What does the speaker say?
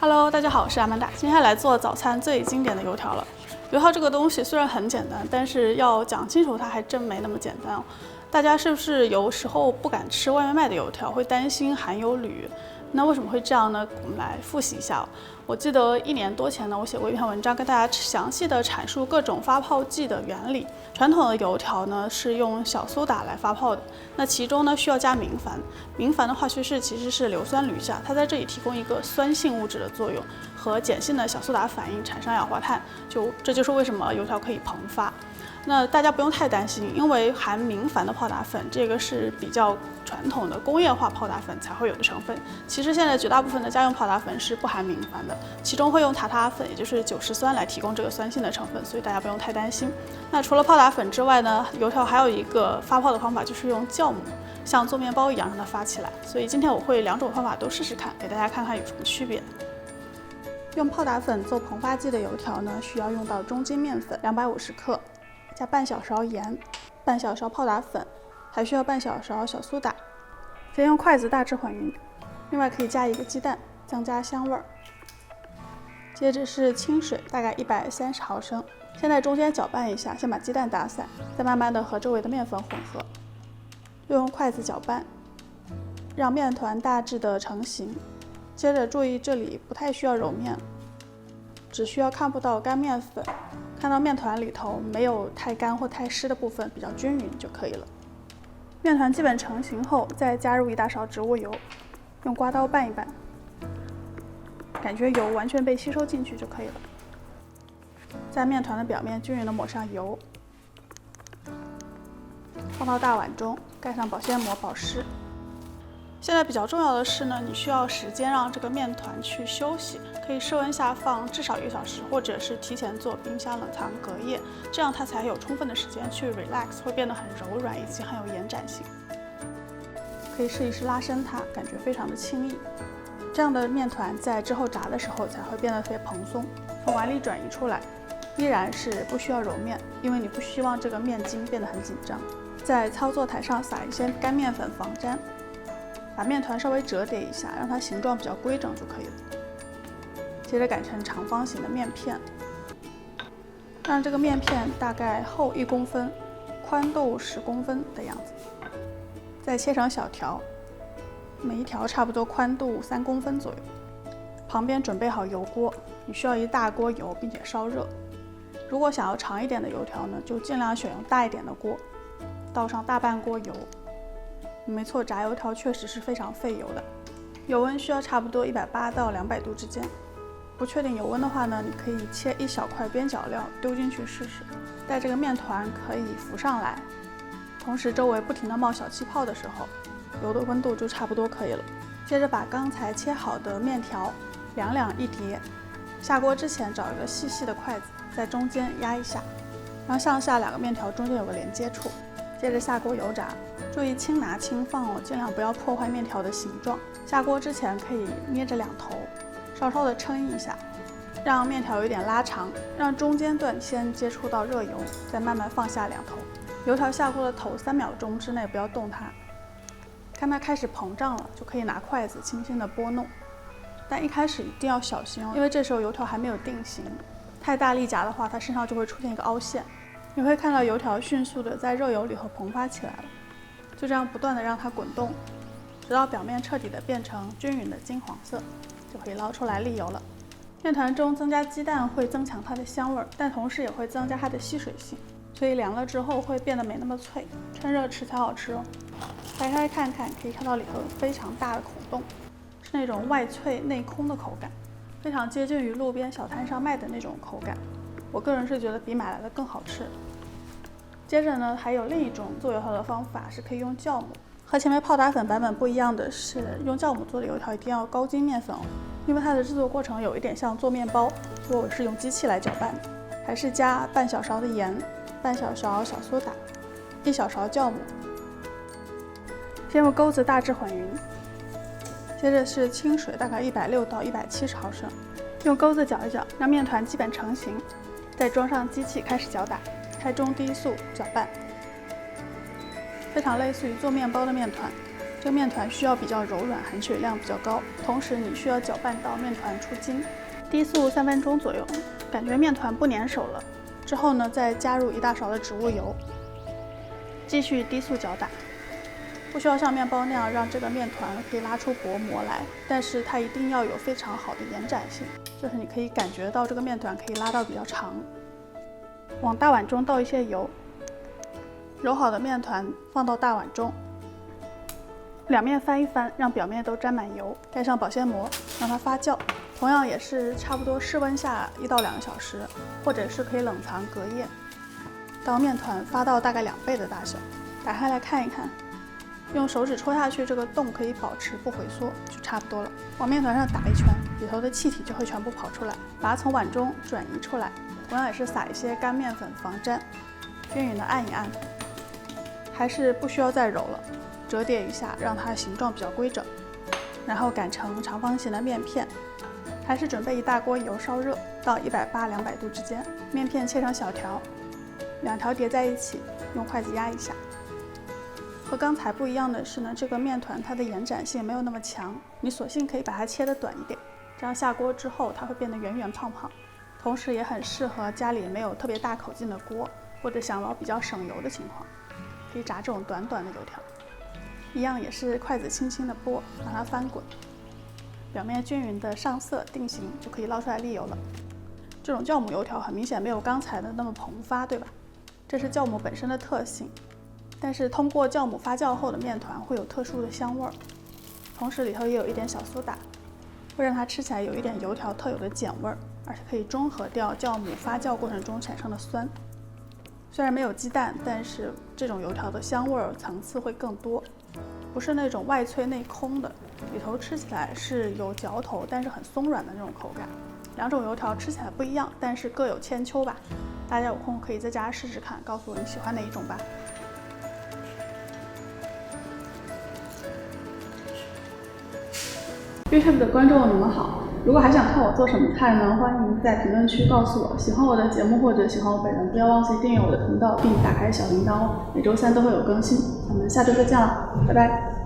Hello， 大家好，我是阿曼达。今天来做早餐最经典的油条了。油条这个东西虽然很简单，但是要讲清楚它还真没那么简单哦。大家是不是有时候不敢吃外面卖的油条，会担心含有铝？那为什么会这样呢？我们来复习一下。我记得1年多前呢，我写过一篇文章，跟大家详细的阐述各种发泡剂的原理。传统的油条呢是用小苏打来发泡的，那其中呢需要加明矾。明矾的化学式其实是硫酸铝钾，它在这里提供一个酸性物质的作用，和碱性的小苏打反应产生二氧化碳，这就是为什么油条可以膨发。那大家不用太担心，因为含明矾的泡打粉，这个是比较传统的工业化泡打粉才会有的成分。其实现在绝大部分的家用泡打粉是不含明矾的，其中会用塔塔粉，也就是酒石酸来提供这个酸性的成分，所以大家不用太担心。那除了泡打粉之外呢，油条还有一个发泡的方法，就是用酵母，像做面包一样让它发起来。所以今天我会2种方法都试试看，给大家看看有什么区别。用泡打粉做膨发剂的油条呢，需要用到中筋面粉250克。加半小勺盐，半小勺泡打粉，还需要半小勺小苏打。先用筷子大致混匀，另外可以加1个鸡蛋，增加香味儿。接着是清水，大概130毫升。先在中间搅拌一下，先把鸡蛋打散，再慢慢的和周围的面粉混合。又用筷子搅拌，让面团大致的成型。接着注意这里不太需要揉面，只需要看不到干面粉。看到面团里头没有太干或太湿的部分，比较均匀就可以了。面团基本成型后，再加入1大勺植物油，用刮刀拌一拌，感觉油完全被吸收进去就可以了。在面团的表面均匀地抹上油，放到大碗中，盖上保鲜膜保湿。现在比较重要的是呢，你需要时间让这个面团去休息，可以室温下放至少1个小时，或者是提前做冰箱冷藏隔夜，这样它才有充分的时间去 relax， 会变得很柔软以及很有延展性。可以试一试拉伸它，感觉非常的轻易。这样的面团在之后炸的时候才会变得特别蓬松。从碗里转移出来，依然是不需要揉面，因为你不希望这个面筋变得很紧张。在操作台上撒一些干面粉防粘。把面团稍微折叠一下，让它形状比较规整就可以了。接着擀成长方形的面片，让这个面片大概厚1公分，宽度10公分的样子。再切成小条，每一条差不多宽度3公分左右。旁边准备好油锅，你需要1大锅油，并且烧热。如果想要长一点的油条呢，就尽量选用大一点的锅，倒上大半锅油。没错，炸油条确实是非常费油的，油温需要差不多180到200度之间。不确定油温的话呢，你可以切1小块边角料丢进去试试，待这个面团可以浮上来，同时周围不停地冒小气泡的时候，油的温度就差不多可以了。接着把刚才切好的面条2两一碟，下锅之前找一个细细的筷子，在中间压一下，让上下2个面条中间有个连接处。接着下锅油炸，注意轻拿轻放哦，尽量不要破坏面条的形状。下锅之前可以捏着2头，稍稍的撑一下，让面条有点拉长，让中间段先接触到热油，再慢慢放下2头。油条下锅的头3秒钟之内不要动它，看它开始膨胀了，就可以拿筷子轻轻的拨弄。但一开始一定要小心哦，因为这时候油条还没有定型，太大力夹的话，它身上就会出现一个凹陷。你会看到油条迅速的在热油里头膨发起来了，就这样不断的让它滚动，直到表面彻底的变成均匀的金黄色，就可以捞出来沥油了。面团中增加鸡蛋会增强它的香味，但同时也会增加它的吸水性，所以凉了之后会变得没那么脆，趁热吃才好吃哦。掰开看看，可以看到里头有非常大的孔洞，是那种外脆内空的口感，非常接近于路边小摊上卖的那种口感。我个人是觉得比买来的更好吃。接着呢，还有另一种做油条的方法是可以用酵母。和前面泡打粉版本不一样的是，用酵母做的油条一定要高筋面粉哦，因为它的制作过程有一点像做面包，所以我是用机器来搅拌的。还是加半小勺的盐，半小勺小苏打，1小勺酵母。先用钩子大致混匀，接着是清水，大概160到170毫升，用钩子搅一搅，让面团基本成型。再装上机器开始搅打，开中低速搅拌，非常类似于做面包的面团。这个面团需要比较柔软，含水量比较高，同时你需要搅拌到面团出筋，低速3分钟左右，感觉面团不粘手了。之后呢，再加入1大勺的植物油，继续低速搅打。不需要像面包那样让这个面团可以拉出薄膜来，但是它一定要有非常好的延展性，就是你可以感觉到这个面团可以拉到比较长。往大碗中倒一些油，揉好的面团放到大碗中，两面翻一翻，让表面都沾满油，盖上保鲜膜，让它发酵。同样也是差不多室温下1到2个小时，或者是可以冷藏隔夜，当面团发到大概2倍的大小。打开来看一看，用手指戳下去，这个洞可以保持不回缩，就差不多了。往面团上打一圈，里头的气体就会全部跑出来，把它从碗中转移出来。同样也是撒一些干面粉防粘，均匀的按一按，还是不需要再揉了，折叠一下，让它形状比较规整，然后擀成长方形的面片。还是准备1大锅油烧热到180、200度之间，面片切成小条，2条叠在一起，用筷子压一下。和刚才不一样的是呢，这个面团它的延展性没有那么强，你索性可以把它切得短一点，这样下锅之后它会变得圆圆胖胖，同时也很适合家里没有特别大口径的锅，或者想要比较省油的情况，可以炸这种短短的油条。一样也是筷子轻轻的拨，让它翻滚。表面均匀的上色定型，就可以捞出来沥油了。这种酵母油条很明显没有刚才的那么膨发，对吧？这是酵母本身的特性，但是通过酵母发酵后的面团会有特殊的香味儿，同时里头也有一点小苏打，会让它吃起来有一点油条特有的碱味儿，而且可以中和掉酵母发酵过程中产生的酸。虽然没有鸡蛋，但是这种油条的香味儿层次会更多，不是那种外脆内空的，里头吃起来是有嚼头，但是很松软的那种口感。2种油条吃起来不一样，但是各有千秋吧。大家有空可以在家试试看，告诉我你喜欢哪一种吧。YouTube 的观众你们好，如果还想看我做什么菜呢，欢迎在评论区告诉我。喜欢我的节目或者喜欢我本人，不要忘记订阅我的频道并打开小铃铛哦，每周3都会有更新。咱们下周再见了，拜拜。